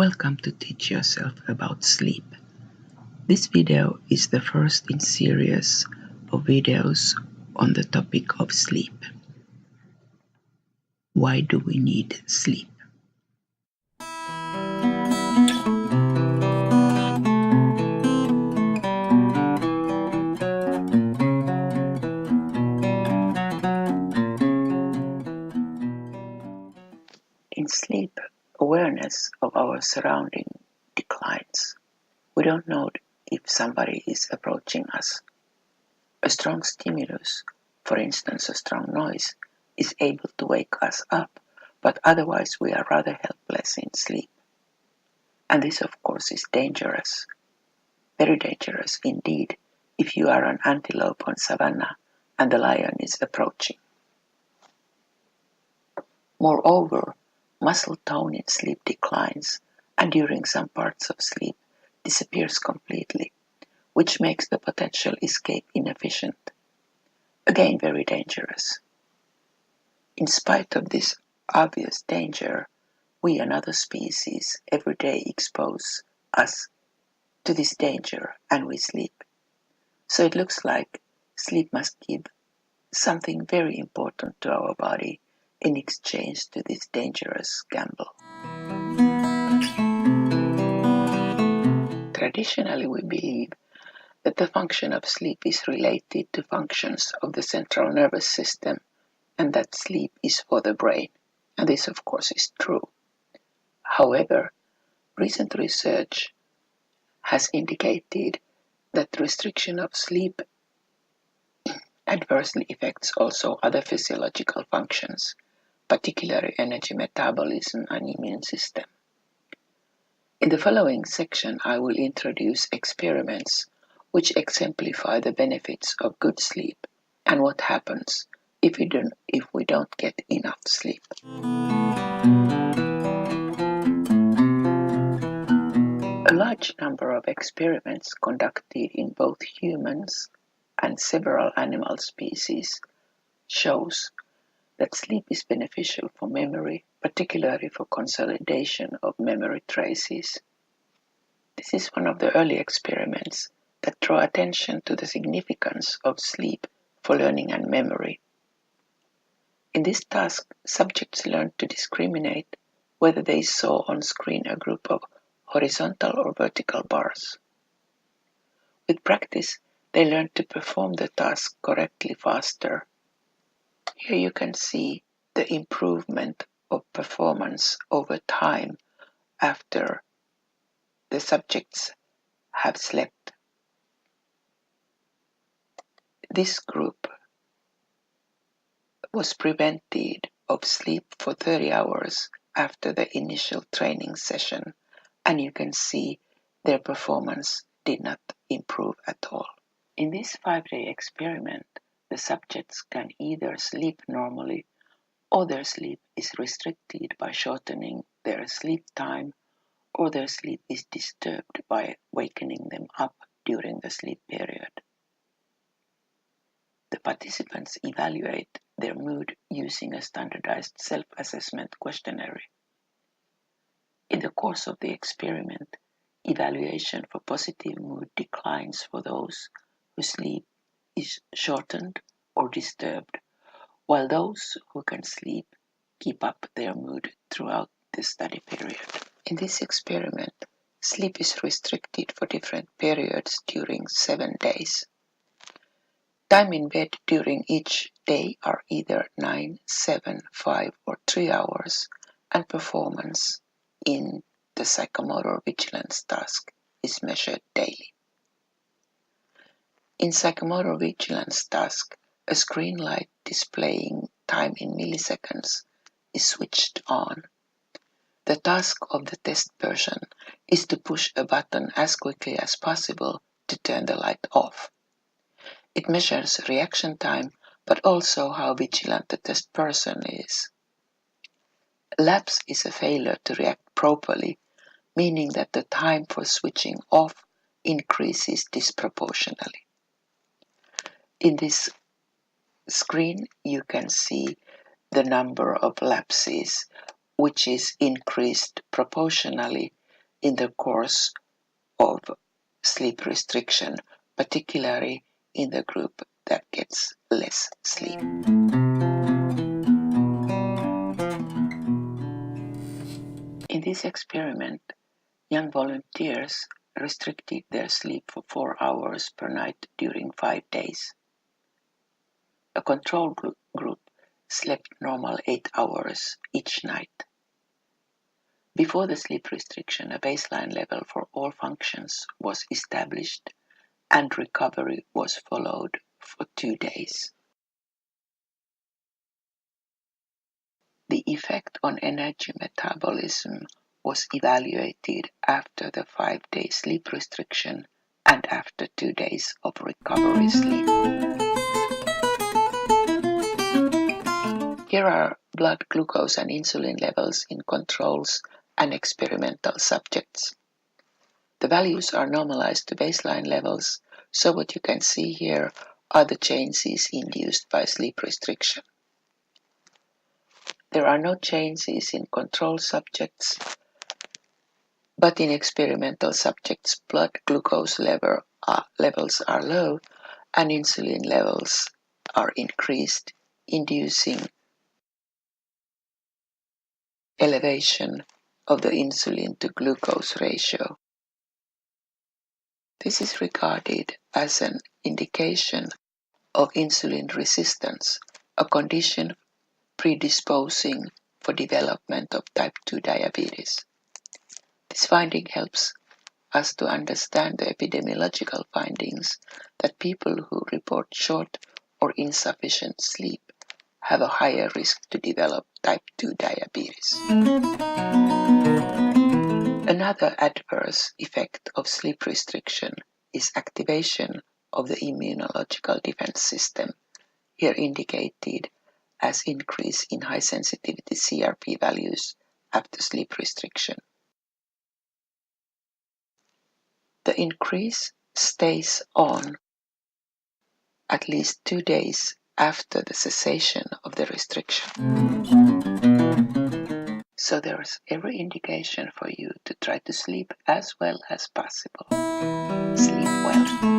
Welcome to Teach Yourself About Sleep. This video is the first in series of videos on the topic of sleep. Why do we need sleep? In sleep, awareness of our surrounding declines. We don't know if somebody is approaching us. A strong stimulus, for instance a strong noise, is able to wake us up, but otherwise we are rather helpless in sleep. And this of course is dangerous, very dangerous indeed, if you are an antelope on savanna and the lion is approaching. Moreover, muscle tone in sleep declines and during some parts of sleep disappears completely, which makes the potential escape inefficient. Again, very dangerous. In spite of this obvious danger, we and other species every day expose us to this danger and we sleep. So it looks like sleep must give something very important to our body in exchange to this dangerous gamble. Traditionally, we believe that the function of sleep is related to functions of the central nervous system and that sleep is for the brain. And this, of course, is true. However, recent research has indicated that restriction of sleep adversely affects also other physiological functions, particularly energy metabolism and immune system. In the following section, I will introduce experiments which exemplify the benefits of good sleep and what happens if we don't get enough sleep. A large number of experiments conducted in both humans and several animal species shows that sleep is beneficial for memory, particularly for consolidation of memory traces. This is one of the early experiments that draw attention to the significance of sleep for learning and memory. In this task, subjects learned to discriminate whether they saw on screen a group of horizontal or vertical bars. With practice, they learned to perform the task correctly faster. Here you can see the improvement of performance over time after the subjects have slept. This group was prevented of sleep for 30 hours after the initial training session, and you can see their performance did not improve at all. In this 5-day experiment, the subjects can either sleep normally or their sleep is restricted by shortening their sleep time, or their sleep is disturbed by wakening them up during the sleep period. The participants evaluate their mood using a standardized self-assessment questionnaire. In the course of the experiment, evaluation for positive mood declines for those whose sleep is shortened or disturbed, while those who can sleep keep up their mood throughout the study period. In this experiment, sleep is restricted for different periods during 7 days. Time in bed during each day are either 9, 7, 5, or 3 hours, and performance in the psychomotor vigilance task is measured daily. In psychomotor vigilance task, a screen light displaying time in milliseconds is switched on. The task of the test person is to push a button as quickly as possible to turn the light off. It measures reaction time, but also how vigilant the test person is. Lapse is a failure to react properly, meaning that the time for switching off increases disproportionately. In this screen, you can see the number of lapses, which is increased proportionally in the course of sleep restriction, particularly in the group that gets less sleep. In this experiment, young volunteers restricted their sleep for 4 hours per night during 5 days. A control group slept normal 8 hours each night. Before the sleep restriction, a baseline level for all functions was established and recovery was followed for 2 days. The effect on energy metabolism was evaluated after the 5-day sleep restriction and after 2 days of recovery sleep. Here are blood glucose and insulin levels in controls and experimental subjects. The values are normalized to baseline levels, so what you can see here are the changes induced by sleep restriction. There are no changes in control subjects, but in experimental subjects, blood glucose levels are low and insulin levels are increased, inducing elevation of the insulin to glucose ratio. This is regarded as an indication of insulin resistance, a condition predisposing for development of type 2 diabetes. This finding helps us to understand the epidemiological findings that people who report short or insufficient sleep have a higher risk to develop type 2 diabetes. Another adverse effect of sleep restriction is activation of the immunological defense system, here indicated as increase in high sensitivity CRP values after sleep restriction. The increase stays on at least 2 days after the cessation of the restriction. So there's every indication for you to try to sleep as well as possible. Sleep well.